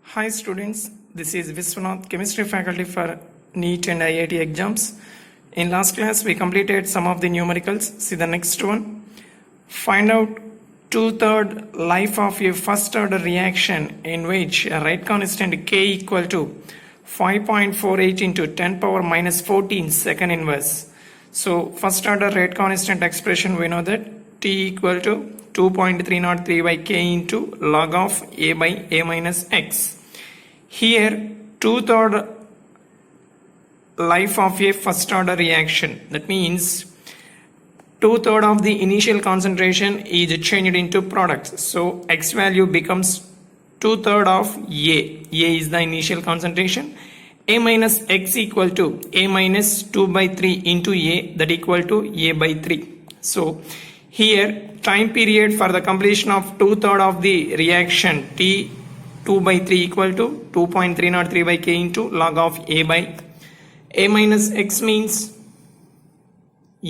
Hi students, this is Viswanath, chemistry faculty for NEET and IIT exams. In last class we completed some of the numericals. See the next one. Find out 2/3 life of a first order reaction in which a rate constant K equal to 5.48 into 10 power minus 14 second inverse. So first order rate constant expression we know that T equal to 2.303 by K into log of A by A minus X. Here 2/3 life of a first order reaction, that means 2/3 of the initial concentration is changed into products. So X value becomes 2/3 of A. A is the initial concentration. A minus X equal to A minus 2 by 3 into A, that equal to A by 3. So here time period for the completion of 2/3 of the reaction T 2 by 3 equal to 2.303 by K into log of A by A minus X means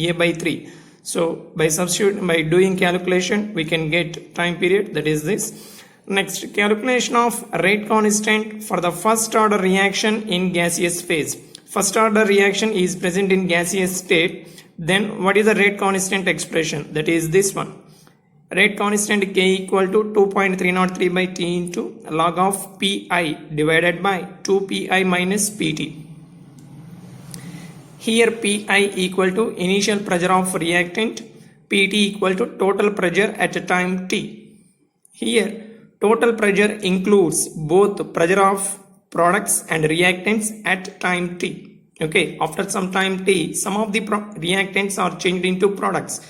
A by 3. So by doing calculation we can get time period, that is this. Next, calculation of rate constant for the first order reaction in gaseous phase. First order reaction is present in gaseous state. Then what is the rate constant expression? That is this one. Rate constant K equal to 2.303 by T into log of Pi divided by 2Pi minus Pt. Here Pi equal to initial pressure of reactant, Pt equal to total pressure at time T. Here total pressure includes both pressure of products and reactants at time T. Okay, after some time T, some of the reactants are changed into products.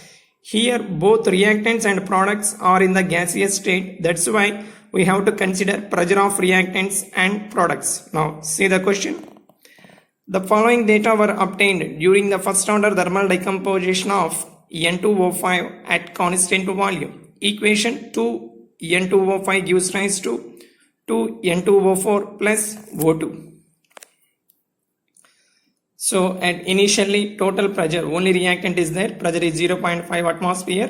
Here both reactants and products are in the gaseous state. That's why we have to consider pressure of reactants and products. Now see the question. The following data were obtained during the first order thermal decomposition of N2O5 at constant volume. Equation 2N2O5 gives rise to 2N2O4 plus O2. So at initially total pressure, only reactant is there, pressure is 0.5 atmosphere.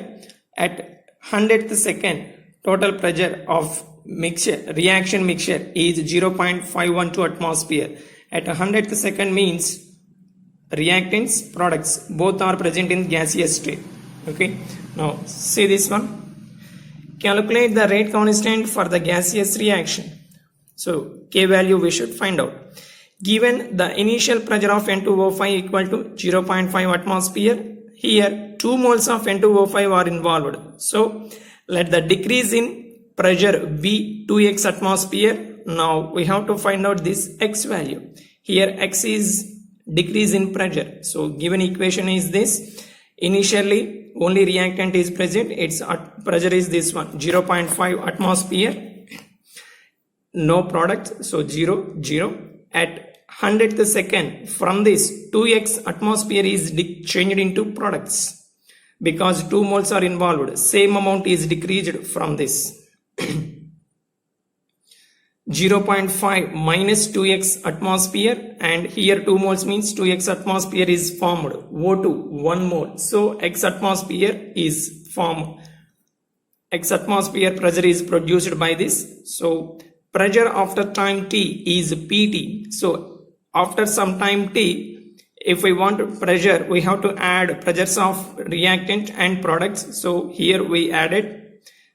At 100th second, total pressure of reaction mixture is 0.512 atmosphere. At 100th second means reactants, products, both are present in gaseous state. Okay, now see this one. Calculate the rate constant for the gaseous reaction. So K value we should find out. Given the initial pressure of N2O5 equal to 0.5 atmosphere, here 2 moles of N2O5 are involved. So let the decrease in pressure be 2x atmosphere. Now we have to find out this X value. Here X is decrease in pressure. So given equation is this. Initially only reactant is present. Its pressure is this one, 0.5 atmosphere. No product, so 0, 0. At 100th second, from this 2x atmosphere is changed into products because 2 moles are involved. Same amount is decreased from this. 0.5 minus 2x atmosphere, and here 2 moles means 2x atmosphere is formed. O2 1 mole. So x atmosphere is formed. X atmosphere pressure is produced by this. So pressure after time T is Pt. So after some time T, if we want pressure, we have to add pressures of reactant and products. So here we added.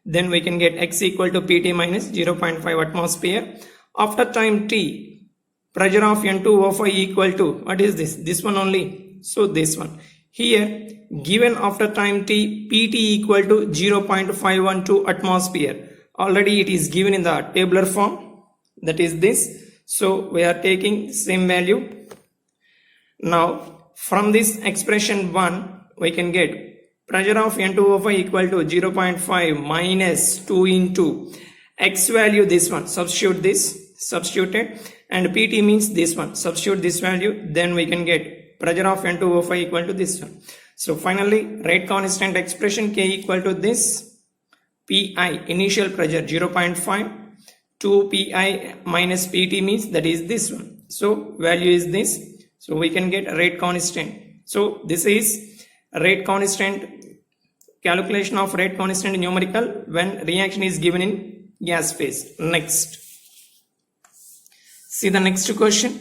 Then we can get X equal to Pt minus 0.5 atmosphere. After time T, pressure of N2O5 equal to, what is this? This one only. So this one. Here, given after time T, Pt equal to 0.512 atmosphere. Already it is given in the tabular form, that is this. So we are taking same value. Now from this expression 1 we can get pressure of N2O5 equal to 0.5 minus 2 into X value, this one, substitute this, substituted, and Pt means this one, substitute this value, then we can get pressure of N2O5 equal to this one. So finally rate constant expression K equal to this. Pi initial pressure 0.5, 2 Pi minus Pt means that is this one. So value is this. So we can get rate constant. So this is rate constant, calculation of rate constant numerical when reaction is given in gas phase. Next, See the next question.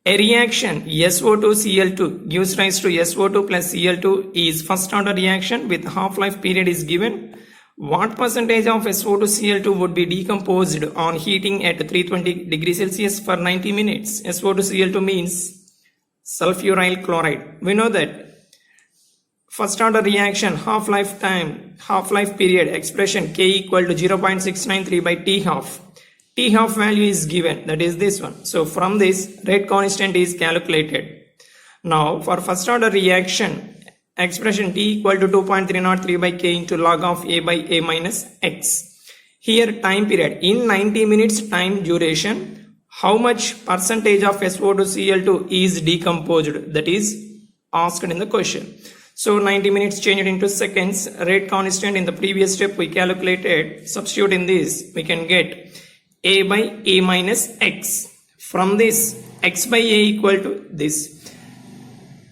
A reaction SO2-Cl2 gives rise to SO2 plus Cl2 is first order reaction with half-life period is given. What percentage of SO2-Cl2 would be decomposed on heating at 320 degrees Celsius for 90 minutes? SO2-Cl2 means sulfuryl chloride. We know that first order reaction half-life period expression K equal to 0.693 by T half. T half value is given, that is this one. So from this, rate constant is calculated. Now for first order reaction, expression T equal to 2.303 by K into log of A by A minus X. Here time period, in 90 minutes time duration, how much percentage of SO2-Cl2 is decomposed? That is asked in the question. So 90 minutes changed into seconds, rate constant in the previous step we calculated, substitute in this, we can get A by A minus X. From this, X by A equal to this.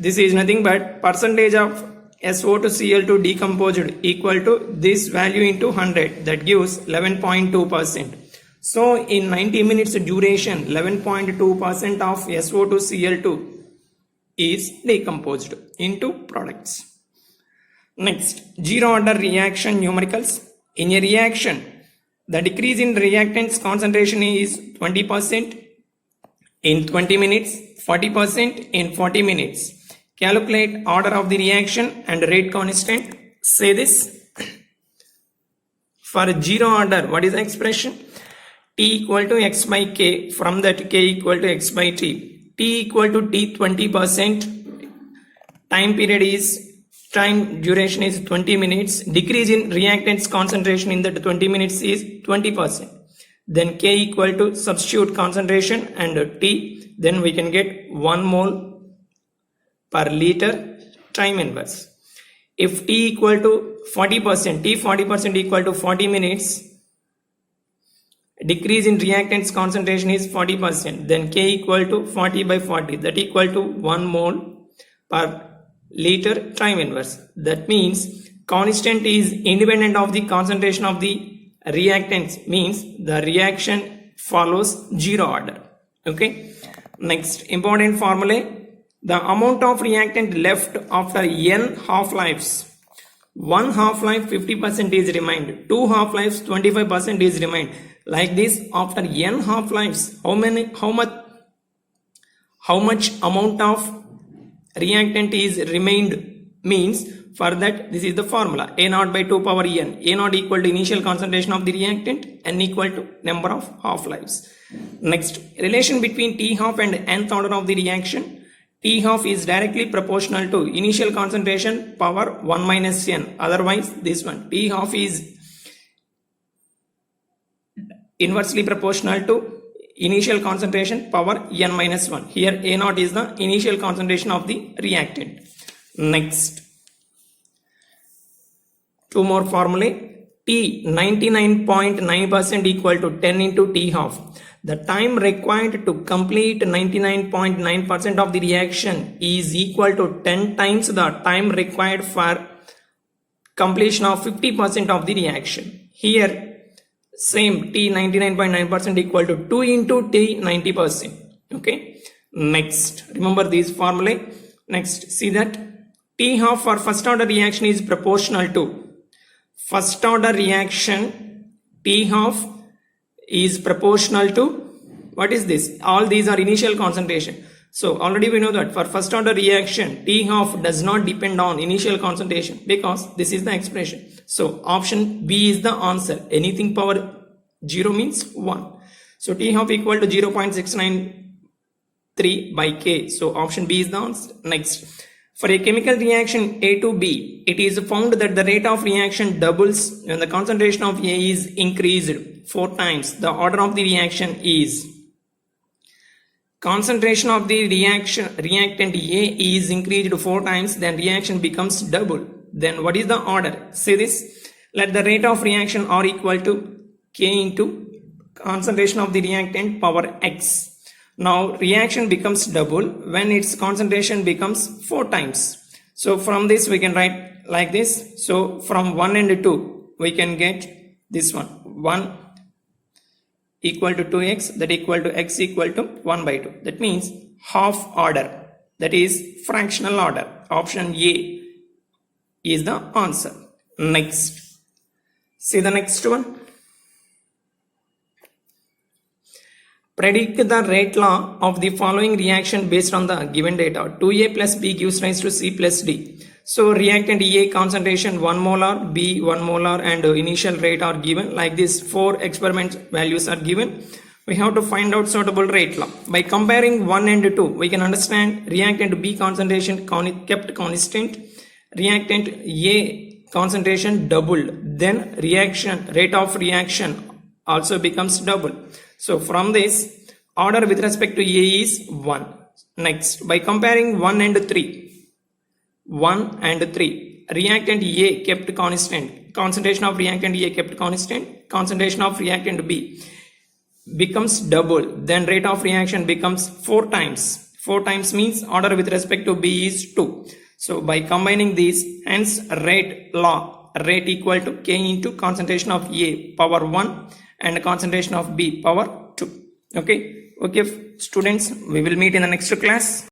This is nothing but percentage of SO2-Cl2 decomposed equal to this value into 100, that gives 11.2%. So in 90 minutes duration, 11.2% of SO2-Cl2 is decomposed into products. Next, zero order reaction numericals. In a reaction, the decrease in reactants concentration is 20% in 20 minutes, 40% in 40 minutes. Calculate order of the reaction and rate constant. Say this. For zero order, what is the expression? T equal to X by K. From that, K equal to X by T. T equal to T 20%. Time period is, time duration is 20 minutes. Decrease in reactants concentration in that 20 minutes is 20%. Then K equal to substitute concentration and T. Then we can get 1 mole per liter time inverse. If T equal to 40%, T 40% equal to 40 minutes, decrease in reactants concentration is 40%, then K equal to 40 by 40, that equal to 1 mole per liter time inverse. That means constant is independent of the concentration of the reactants, means the reaction follows zero order. Okay. Next, important formula. The amount of reactant left after n half-lives. One half-life 50% is remained, two half-lives 25% is remained. Like this, after n half-lives, how much amount of reactant is remained, means for that this is the formula A naught by 2 power n. A naught equal to initial concentration of the reactant, n equal to number of half-lives. Next, relation between T half and nth order of the reaction. T half is directly proportional to initial concentration power 1 minus n. Otherwise, this one T half is inversely proportional to initial concentration power n minus 1. Here A naught is the initial concentration of the reactant. Next, two more formulae. T 99.9% equal to 10 into T half. The time required to complete 99.9% of the reaction is equal to 10 times the time required for completion of 50% of the reaction. Here, same T 99.9% equal to 2 into T 90%. Okay. Next, remember these formulae. Next, see that T half for first order reaction is proportional to first order reaction. T half is proportional to, what is this? All these are initial concentration. So already we know that for first order reaction, T half does not depend on initial concentration because this is the expression. So option B is the answer. Anything power 0 means 1. So T half equal to 0.693 by K. So option B is the answer. Next, for a chemical reaction A to B, it is found that the rate of reaction doubles when the concentration of A is increased 4 times. The order of the reaction is concentration of the reactant A is increased 4 times, then reaction becomes double. Then what is the order? Say this. Let the rate of reaction R equal to K into concentration of the reactant power X. Now reaction becomes double when its concentration becomes 4 times. So from this we can write like this. So from 1 and 2 we can get this one. 1 equal to 2x, that equal to x equal to 1 by 2. That means half order, that is fractional order. Option A is the answer. Next, see the next one. Predict the rate law of the following reaction based on the given data. 2A plus B gives rise to C plus D. So reactant A concentration 1 molar, B 1 molar and initial rate are given. Like this, 4 experiment values are given. We have to find out suitable rate law. By comparing 1 and 2, we can understand reactant B concentration kept constant, reactant A concentration doubled, then reaction rate of reaction also becomes double. So from this, order with respect to A is 1. Next, by comparing 1 and 3, 1 and 3, reactant A kept constant, concentration of reactant A kept constant, concentration of reactant B becomes double, then rate of reaction becomes 4 times. 4 times means order with respect to B is 2. So by combining these, hence rate law, rate equal to K into concentration of A power 1 and concentration of B power 2. Okay, students, we will meet in the next class.